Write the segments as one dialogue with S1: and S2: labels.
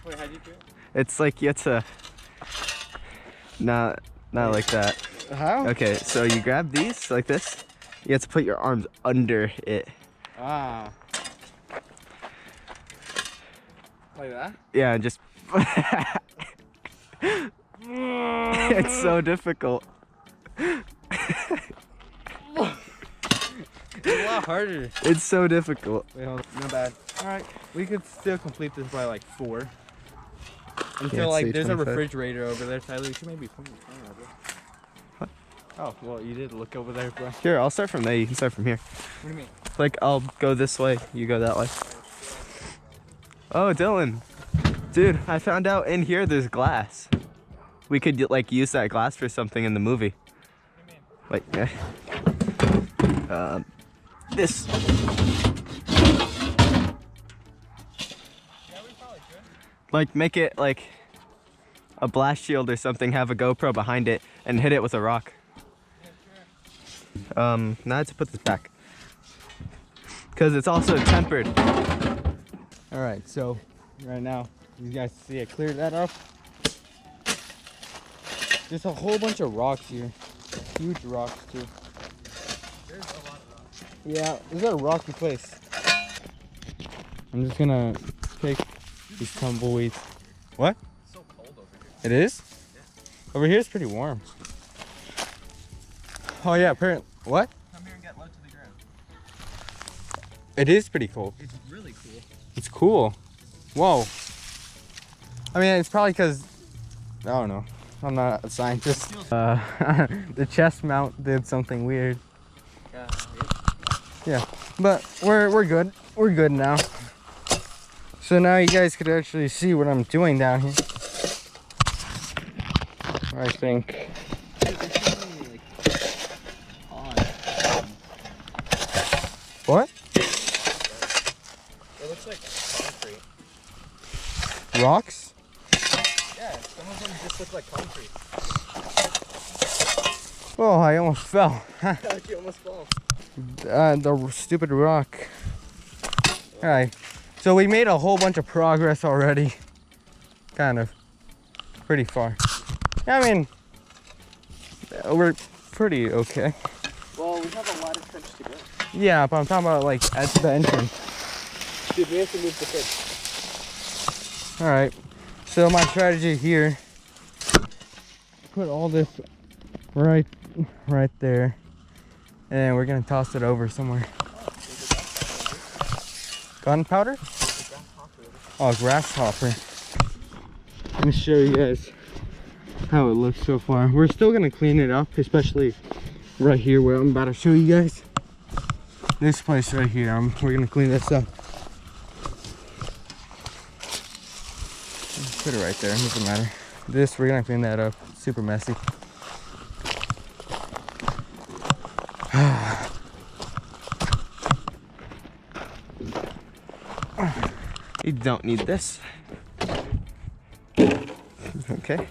S1: Wait, how'd you do it?
S2: It's like you have to, not like that.
S1: How?
S2: Okay, so you grab these like this. You have to put your arms under it.
S1: Ah. Like that?
S2: Yeah, and just. It's so difficult.
S1: It's a lot harder.
S2: It's so difficult.
S1: Wait, hold on. Not bad. Alright, we could still complete this by like 4. Until like there's
S2: 25.
S1: a refrigerator over there, Tyler. You should maybe point your camera, bro.
S2: What?
S1: Oh, well, you did look over there, bro.
S2: Here, I'll start from there. You can start from here.
S1: What do you mean?
S2: Like, I'll go this way. You go that way. Oh, Dylan. Dude, I found out in here there's glass. We could like use that glass for something in the movie. What do you mean? Like, this.
S1: Yeah, we probably could.
S2: Like, make it like a blast shield or something. Have a GoPro behind it and hit it with a rock.
S1: Yeah, sure.
S2: Now I have to put this back because it's also tempered.
S1: All right, so right now, you guys see I cleared that up. There's a whole bunch of rocks here. Huge rocks too. There's a lot of rocks. Yeah, this is a rocky place. I'm just gonna take these tumbleweeds. What?
S2: It's so cold over here.
S1: It is?
S2: Yeah.
S1: Over here it's pretty warm. Oh yeah, apparently. What?
S2: Come here and get low to the ground.
S1: It is pretty cold.
S2: It's really cool.
S1: It's cool. Whoa. I mean, it's probably because, I don't know. I'm not a scientist. The chest mount did something weird. Yeah, but we're good. We're good now. So now you guys could actually see what I'm doing down here. I think. What?
S2: It looks like concrete.
S1: Rocks?
S2: Yeah, some of them just look like concrete.
S1: Oh, I almost fell.
S2: You almost fell.
S1: The stupid rock. Alright, so we made a whole bunch of progress already. Kind of. Pretty far. I mean, we're pretty okay.
S2: Well, we have a lot of trench to go.
S1: Yeah, but I'm talking about like at the entrance.
S2: Dude, we have to move the fish.
S1: Alright, so my strategy here, put all this right there, and we're gonna toss it over somewhere. Gunpowder? Oh, grasshopper. Let me show you guys how it looks so far. We're still gonna clean it up, especially right here where I'm about to show you guys. This place right here, we're gonna clean this up. Put it right there, doesn't matter. This, we're gonna clean that up. It's super messy.
S2: You don't need this. Okay.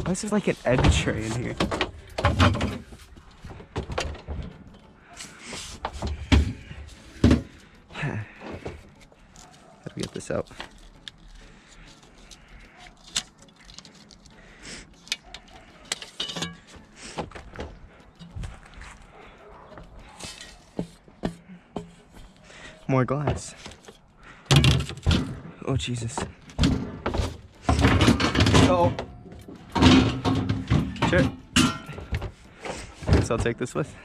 S2: This is like an egg tray in here. Gotta get this out. More glass. Oh, Jesus. Oh. Sure. Guess I'll take this with.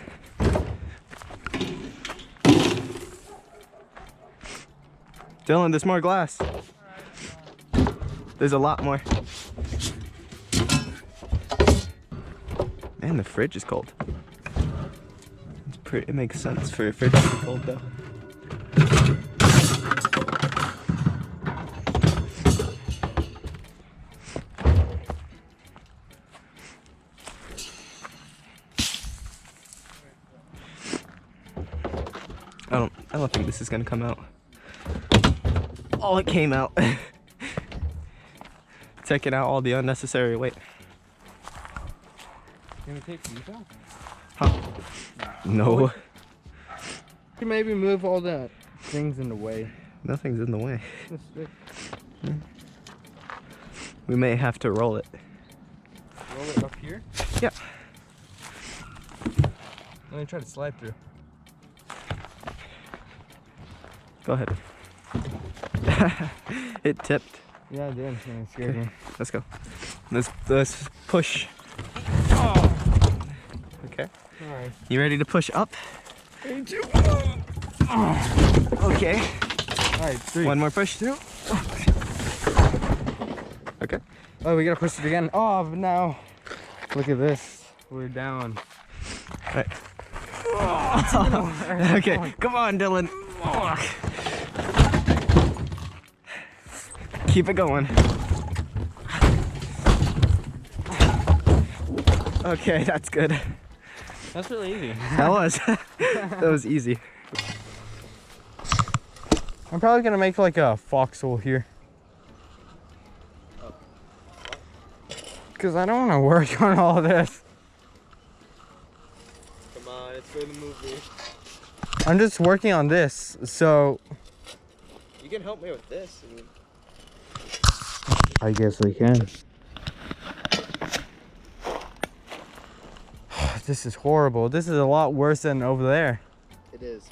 S2: Dylan, there's more glass. There's a lot more. Man, the fridge is cold. It makes sense for a fridge to be cold though. I don't think this is gonna come out. Oh, it came out. Taking out all the unnecessary weight.
S1: Can we take these out?
S2: Huh? No.
S1: You can maybe move all the things in the way.
S2: Nothing's in the way.
S1: Just stick.
S2: We may have to roll it.
S1: Roll it up here?
S2: Yeah.
S1: Let me try to slide through.
S2: Go ahead. It tipped.
S1: Yeah, it did. It scared me.
S2: Let's go. Let's push. Oh. Okay.
S1: Alright.
S2: You ready to push up?
S1: 3, 2,
S2: Okay.
S1: Alright, 3.
S2: One more push. 2. Okay.
S1: Oh, we gotta push it again. Oh, but now. Look at this. We're down.
S2: Alright. Oh. Okay. Come on, Dylan. Keep it going. Okay, that's good.
S1: That's really easy.
S2: That was. That was easy.
S1: I'm probably gonna make like a foxhole here. Because I don't want to work on all this.
S2: Come on, it's for the movie.
S1: I'm just working on this, so...
S2: You can help me with this.
S1: I guess we can. This is horrible. This is a lot worse than over there.
S2: It is.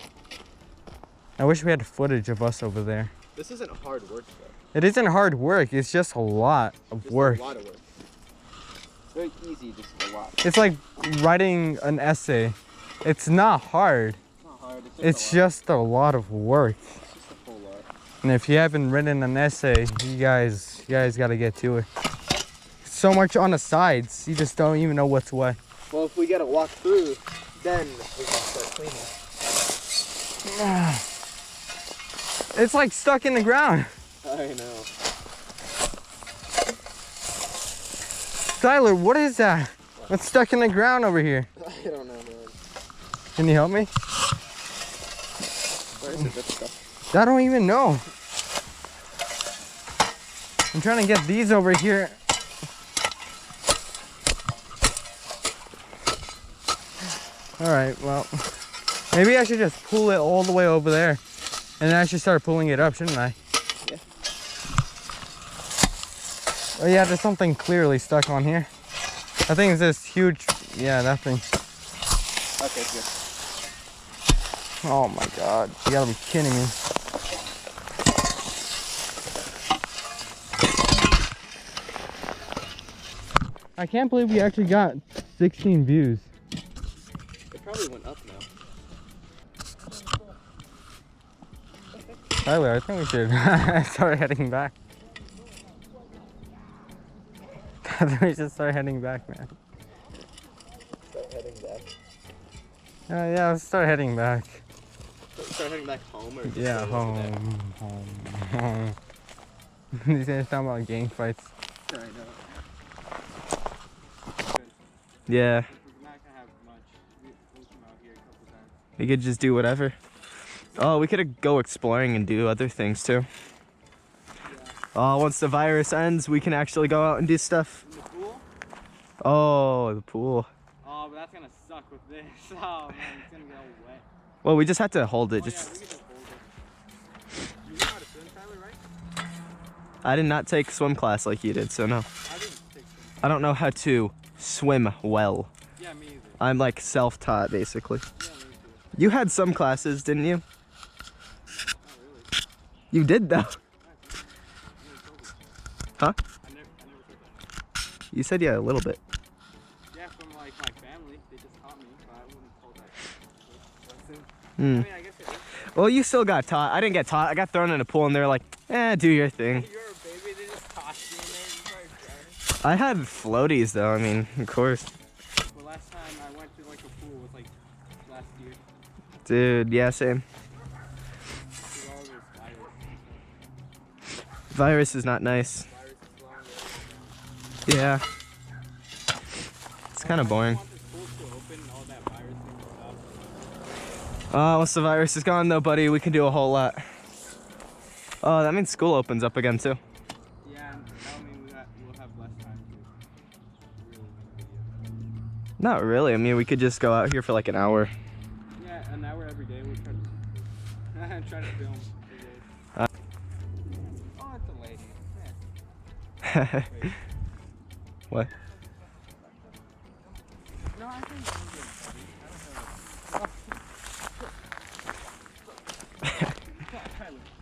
S1: I wish we had footage of us over there.
S2: This isn't hard work though.
S1: It isn't hard work, it's just a lot of work.
S2: A lot of work. It's very easy, just a lot.
S1: It's like writing an essay. It's not hard.
S2: It's not hard,
S1: It's just a lot of work.
S2: It's just a whole lot.
S1: And if you haven't written an essay, you guys gotta get to it. So much on the sides, you just don't even know what's what.
S2: Well, if we gotta walk through, then we can start cleaning.
S1: It's like stuck in the ground.
S2: I know.
S1: Tyler, what is that? What's stuck in the ground over here?
S2: I don't know, man.
S1: Can you help me?
S2: Where is it? That stuff?
S1: I don't even know. I'm trying to get these over here. Alright, well, maybe I should just pull it all the way over there. And then I should start pulling it up, shouldn't I?
S2: Yeah.
S1: Oh yeah, there's something clearly stuck on here. I think it's this huge, yeah, that thing.
S2: Okay, good.
S1: Oh my god, you gotta be kidding me. I can't believe we actually got 16 views.
S2: It probably went up now.
S1: Tyler, I think we should start heading back. I think we should start heading back, man.
S2: Start heading back.
S1: Yeah, let's start heading back.
S2: Start heading back home, or just
S1: Yeah, home. These guys talking about gang fights.
S2: I know. Yeah.
S1: We're not gonna have much. We'll come out here a couple times.
S2: We could just do whatever. Oh, we could go exploring and do other things too. Oh, once the virus ends, we can actually go out and do stuff.
S1: In the pool?
S2: Oh, the pool.
S1: Oh, but that's gonna suck with this. Oh man, it's gonna get all wet.
S2: Well, we just have to hold it.
S1: Oh,
S2: Just.
S1: yeah, we can just hold it. You know how to swim, Tyler, right?
S2: I did not take swim class like you did, so no.
S1: I didn't take swim.
S2: I don't know how to swim well.
S1: Yeah, me either.
S2: I'm like self-taught, basically.
S1: Yeah, me too.
S2: You had some classes, didn't you?
S1: Not really.
S2: You did though. Huh?
S1: I never took that.
S2: You said yeah, a little bit.
S1: Yeah, from like my family, they just taught me, but I wouldn't call that lesson.
S2: Hmm.
S1: I mean, I guess it is.
S2: Well, you still got taught. I didn't get taught. I got thrown in a pool and they were like, do your thing.
S1: You're a baby, they just tossed you in there and you started drowning.
S2: I had floaties though, I mean, of course.
S1: The last time I went to like a pool was like last year.
S2: Dude, yeah, same.
S1: With all this virus.
S2: Virus is not nice.
S1: Virus is long.
S2: Yeah. It's kind of boring.
S1: I want this pool to open and all that virus and stuff.
S2: Once the virus is gone though, buddy, we can do a whole lot. Oh, that means school opens up again too.
S1: Yeah, and that'll mean we'll have less time to really make videos.
S2: Not really. I mean, we could just go out here for like an hour.
S1: Yeah, an hour every day. We'll try to film videos. Oh, it's a lady. Yeah.
S2: What?
S1: No, I think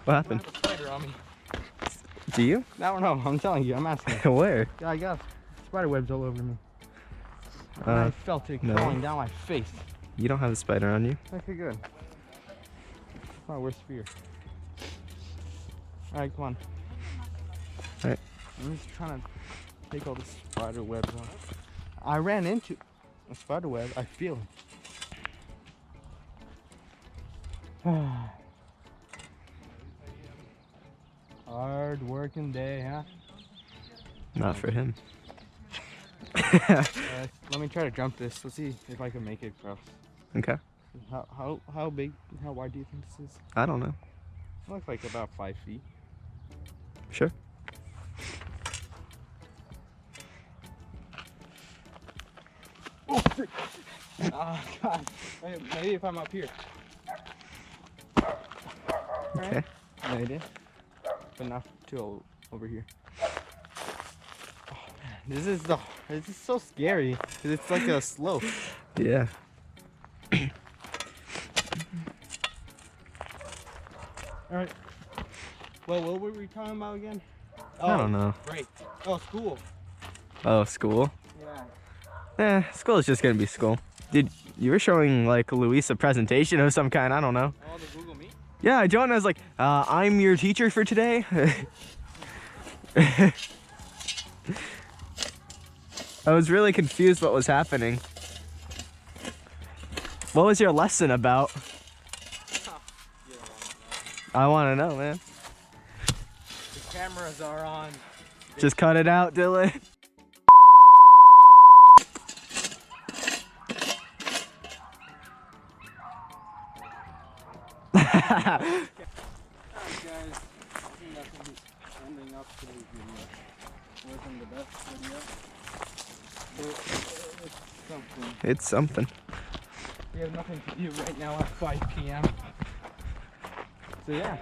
S2: What
S1: I
S2: happened?
S1: have a spider on me.
S2: Do you?
S1: I don't know. I'm telling you. I'm asking.
S2: Where?
S1: Yeah, I got spider webs all over me. And I felt it
S2: no.
S1: crawling down my face.
S2: You don't have a spider on you.
S1: Okay, good. That's my worst fear. All right, come on.
S2: All right.
S1: I'm just trying to take all the spider webs off. I ran into a spider web. I feel it. Hard working day, huh?
S2: Not for him.
S1: Let me try to jump this. Let's see if I can make it across.
S2: Okay.
S1: How big, how wide do you think this is?
S2: I don't know.
S1: It looks like about 5 feet.
S2: Sure.
S1: Oh, frick. Oh, God. Maybe if I'm up here.
S2: Okay.
S1: No, you did. But not too over here. Oh, man. This is so scary. 'Cause it's like a slope.
S2: Yeah.
S1: All right. Well, what were we talking about again?
S2: I don't know.
S1: Great. Oh, school.
S2: Oh, school?
S1: Yeah.
S2: School is just gonna be school. Dude, you were showing like Luis a presentation of some kind, I don't know.
S1: Oh, the Google Meet?
S2: Yeah, Jonah was like, I'm your teacher for today. I was really confused what was happening. What was your lesson about? I want to know, man.
S1: The cameras are on.
S2: Just cut it out, Dylan.
S1: Alright, guys. I think that's going to be ending up today's video. Wasn't the best video. But it's something.
S2: It's something.
S1: We have nothing to do right now at 5 p.m. So yeah.